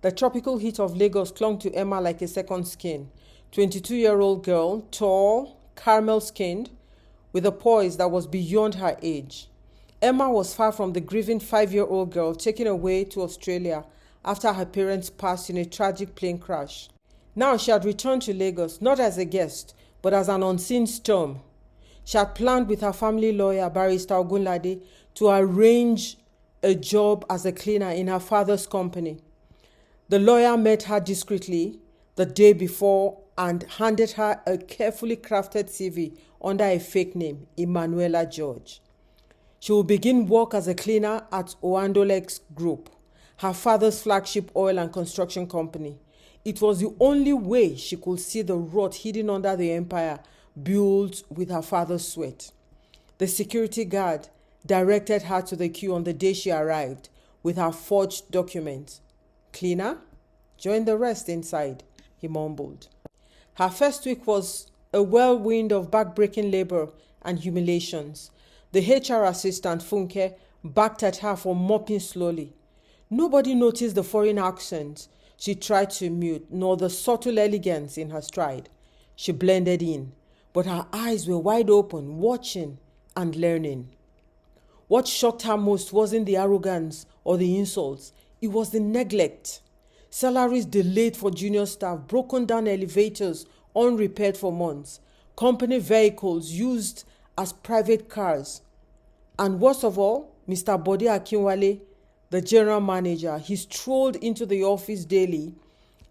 The tropical heat of Lagos clung to Emma like a second skin. 22-year-old girl, tall, caramel-skinned, with a poise that was beyond her age. Emma was far from the grieving 5-year-old girl taken away to Australia after her parents passed in a tragic plane crash. Now she had returned to Lagos, not as a guest, but as an unseen storm. She had planned with her family lawyer, Barrister Ogunlade, to arrange a job as a cleaner in her father's company. The lawyer met her discreetly the day before and handed her a carefully crafted CV under a fake name, Emanuela George. She will begin work as a cleaner at Oandolex Group, her father's flagship oil and construction company. It was the only way she could see the rot hidden under the empire built with her father's sweat. The security guard directed her to the queue on the day she arrived with her forged documents. "Cleaner? Join the rest inside," he mumbled. Her first week was a whirlwind of back-breaking labor and humiliations. The HR assistant, Funke, backed at her for mopping slowly. Nobody noticed the foreign accent she tried to mute, nor the subtle elegance in her stride. She blended in, but her eyes were wide open, watching and learning. What shocked her most wasn't the arrogance or the insults, it was the neglect. Salaries delayed for junior staff, broken down elevators unrepaired for months, company vehicles used as private cars. And worst of all, Mr. Bode Akinwale, the general manager, he strolled into the office daily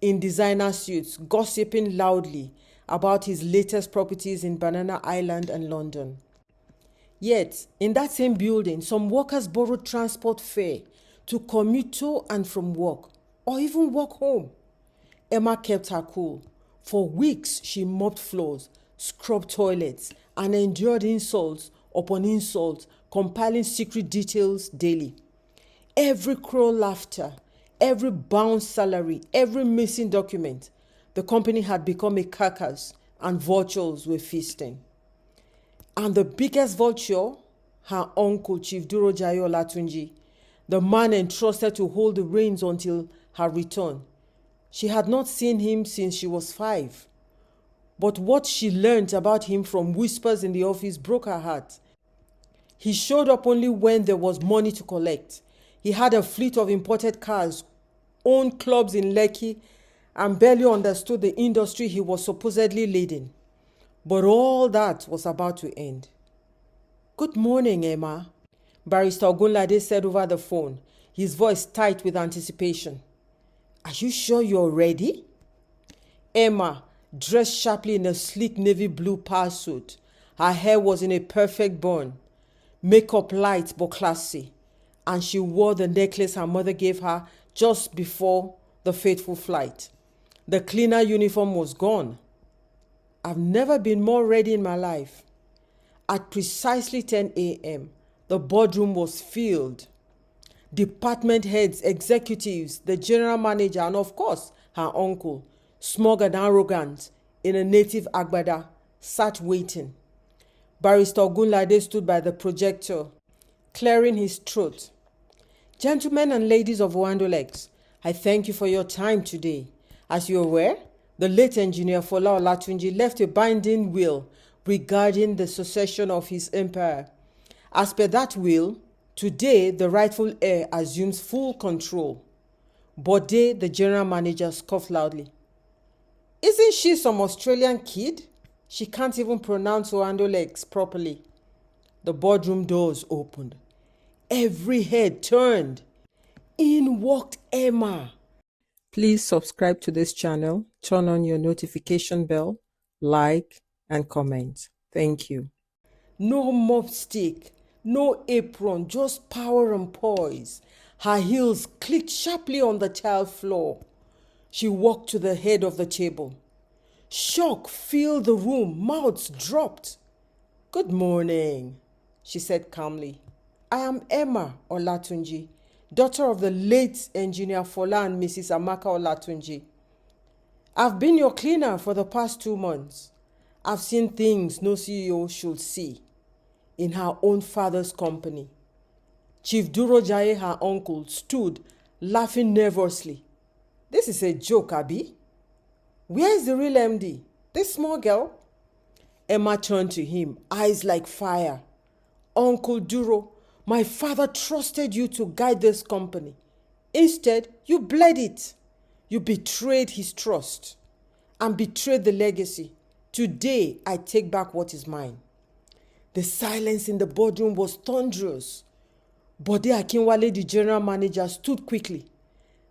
in designer suits, gossiping loudly about his latest properties in Banana Island and London. Yet, in that same building, some workers borrowed transport fare to commute to and from work, or even walk home. Emma kept her cool. For weeks, she mopped floors, scrubbed toilets, and endured insults upon insults, compiling secret details daily. Every crow laughter, every bounced salary, every missing document, the company had become a carcass, and vultures were feasting. And the biggest vulture, her uncle, Chief Durojayo Olatunji, the man entrusted to hold the reins until her return. She had not seen him since she was 5. But what she learned about him from whispers in the office broke her heart. He showed up only when there was money to collect. He had a fleet of imported cars, owned clubs in Lekki, and barely understood the industry he was supposedly leading. But all that was about to end. "Good morning, Emma," Barrister Ogunlade said over the phone, his voice tight with anticipation. "Are you sure you're ready?" Emma, dressed sharply in a sleek navy blue power suit, her hair was in a perfect bun, makeup light but classy, and she wore the necklace her mother gave her just before the fateful flight. The cleaner uniform was gone. "I've never been more ready in my life." At precisely 10 a.m., the boardroom was filled. Department heads, executives, the general manager, and of course, her uncle, smug and arrogant, in a native agbada, sat waiting. Barrister Ogunlade stood by the projector, clearing his throat. "Gentlemen and ladies of Oandolex, I thank you for your time today. As you're aware, the late engineer Fola Olatunji left a binding will regarding the succession of his empire. As per that will, today the rightful heir assumes full control." Bode, the general manager, scoffed loudly. "Isn't she some Australian kid? She can't even pronounce Oandolex properly." The boardroom doors opened. Every head turned. In walked Emma. Please subscribe to this channel, turn on your notification bell, like, and comment. Thank you. No mop stick, no apron, just power and poise. Her heels clicked sharply on the tile floor. She walked to the head of the table. Shock filled the room, mouths dropped. "Good morning," she said calmly. "I am Emma Olatunji, daughter of the late engineer Fola and Mrs. Amaka Olatunji. I've been your cleaner for the past 2 months. I've seen things no CEO should see in her own father's company." Chief Durojaye, her uncle, stood laughing nervously. This is a joke, Abi. Where is the real MD? This small girl? Emma turned to him, eyes like fire. Uncle Duro, my father trusted you to guide this company. Instead, you bled it. You betrayed his trust and betrayed the legacy. Today, I take back what is mine. The silence in the boardroom was thunderous. Bode Akinwale, the general manager, stood quickly.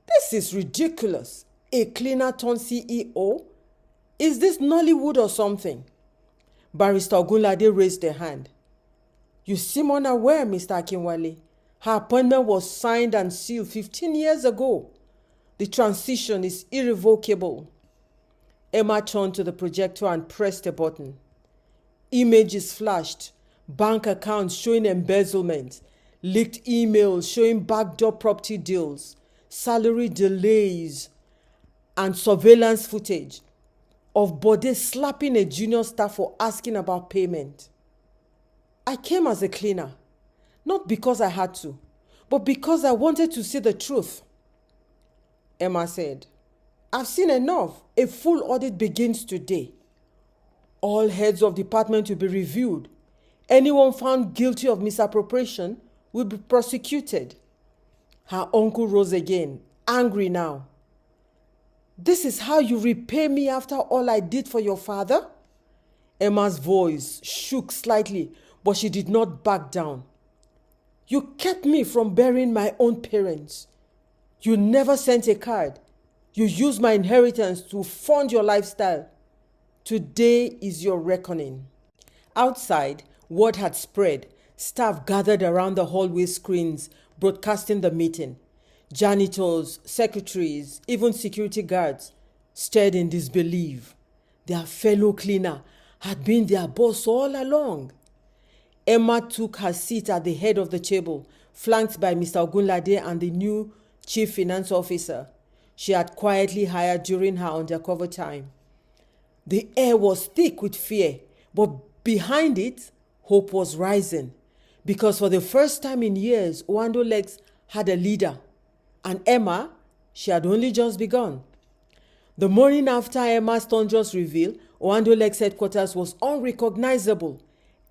This is ridiculous. A cleaner turned CEO? Is this Nollywood or something? Barrister Ogunlade raised a hand. You seem unaware, Mr. Akinwale. Her appointment was signed and sealed 15 years ago. The transition is irrevocable. Emma turned to the projector and pressed a button. Images flashed, bank accounts showing embezzlement, leaked emails showing backdoor property deals, salary delays, and surveillance footage of Bode slapping a junior staff for asking about payment. I came as a cleaner, not because I had to, but because I wanted to see the truth. Emma said, I've seen enough. A full audit begins today. All heads of department will be reviewed. Anyone found guilty of misappropriation will be prosecuted. Her uncle rose again, angry now. This is how you repay me after all I did for your father? Emma's voice shook slightly, but she did not back down. You kept me from burying my own parents. You never sent a card. You used my inheritance to fund your lifestyle. Today is your reckoning. Outside, word had spread. Staff gathered around the hallway screens, broadcasting the meeting. Janitors, secretaries, even security guards stared in disbelief. Their fellow cleaner had been their boss all along. Emma took her seat at the head of the table, flanked by Mr. Ogunlade and the new chief finance officer she had quietly hired during her undercover time. The air was thick with fear, but behind it, hope was rising. Because for the first time in years, Owando Legs had a leader. And Emma, she had only just begun. The morning after Emma's thunderous reveal, Owando Legs headquarters was unrecognizable.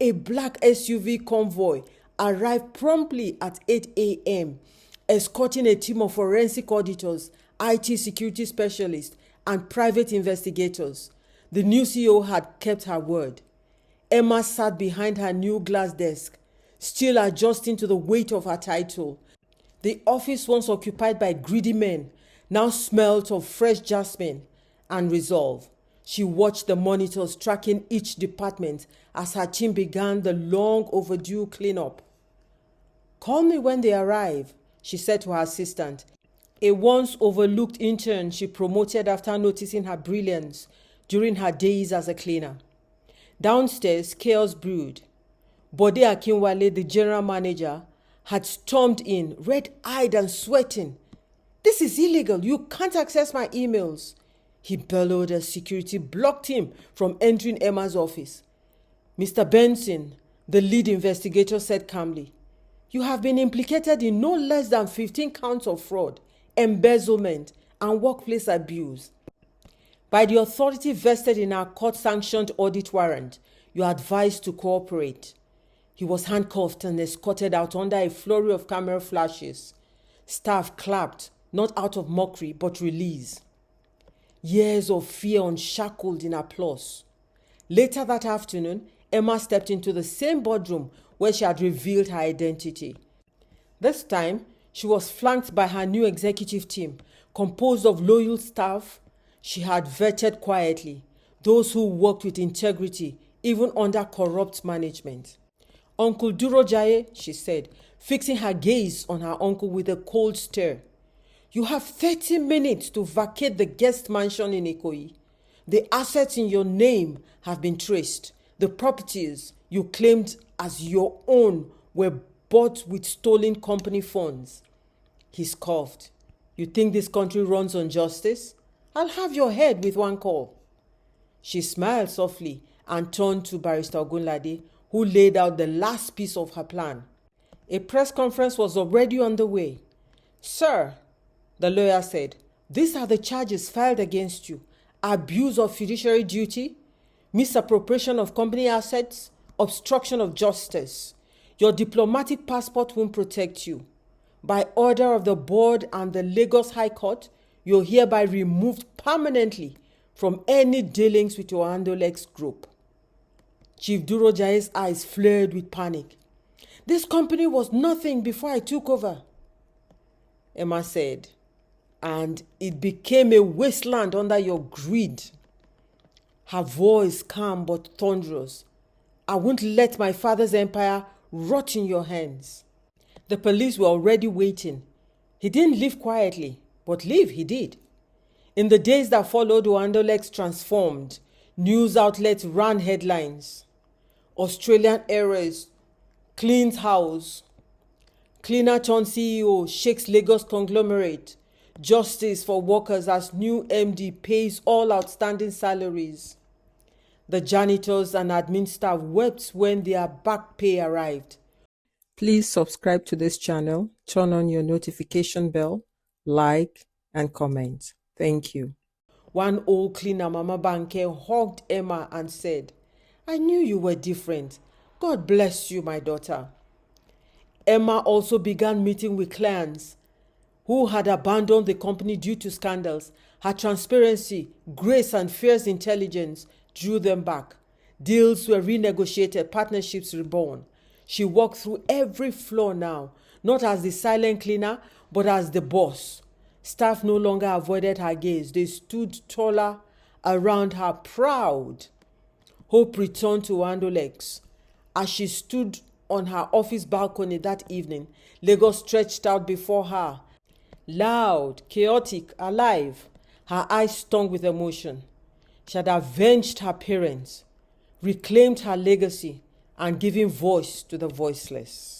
A black SUV convoy arrived promptly at 8 a.m., escorting a team of forensic auditors, IT security specialists, and private investigators. The new CEO had kept her word. Emma sat behind her new glass desk, still adjusting to the weight of her title. The office, once occupied by greedy men, now smelt of fresh jasmine and resolve. She watched the monitors tracking each department as her team began the long overdue cleanup. Call me when they arrive, she said to her assistant, a once overlooked intern she promoted after noticing her brilliance during her days as a cleaner. Downstairs, chaos brewed. Bode Akinwale, the general manager, had stormed in, red-eyed and sweating. This is illegal. You can't access my emails. He bellowed as security blocked him from entering Emma's office. Mr. Benson, the lead investigator, said calmly, you have been implicated in no less than 15 counts of fraud, embezzlement, and workplace abuse. By the authority vested in our court-sanctioned audit warrant, you are advised to cooperate. He was handcuffed and escorted out under a flurry of camera flashes. Staff clapped, not out of mockery, but release. Years of fear unshackled in applause. Later that afternoon, Emma stepped into the same boardroom where she had revealed her identity. This time, she was flanked by her new executive team, composed of loyal staff she had vetted quietly, those who worked with integrity even under corrupt management. Uncle Duro Jaye, she said, fixing her gaze on her uncle with a cold stare. You have 30 minutes to vacate the guest mansion in Ikoyi. The assets in your name have been traced. The properties you claimed as your own were bought with stolen company funds. He scoffed. You think this country runs on justice? I'll have your head with one call. She smiled softly and turned to Barrister Ogunlade, who laid out the last piece of her plan. A press conference was already on the way. Sir, the lawyer said, These are the charges filed against you: abuse of fiduciary duty, misappropriation of company assets, obstruction of justice. Your diplomatic passport won't protect you. By order of the board and the Lagos High Court, you're hereby removed permanently from any dealings with your Andolex group. Chief Durojaye's eyes flared with panic. This company was nothing before I took over, Emma said, and it became a wasteland under your greed. Her voice calm but thunderous. I won't let my father's empire rot in your hands. The police were already waiting. He didn't leave quietly, but leave he did. In the days that followed, Oandolex transformed. News outlets ran headlines. Australian heiress cleans house. Cleaner turned CEO shakes Lagos conglomerate. Justice for workers as new MD pays all outstanding salaries. The janitors and admin staff wept when their back pay arrived. Please subscribe to this channel, turn on your notification bell, like, and comment. Thank you. One old cleaner, Mama Banke, hugged Emma and said, I knew you were different. God bless you, my daughter. Emma also began meeting with clients who had abandoned the company due to scandals. Her transparency, grace, and fierce intelligence drew them back. Deals were renegotiated, partnerships reborn. She walked through every floor now, not as the silent cleaner, but as the boss. Staff no longer avoided her gaze. They stood taller around her, proud. Hope returned to Andolex. As she stood on her office balcony that evening, Lagos stretched out before her. Loud, chaotic, alive, her eyes stung with emotion. She had avenged her parents, reclaimed her legacy, and given voice to the voiceless.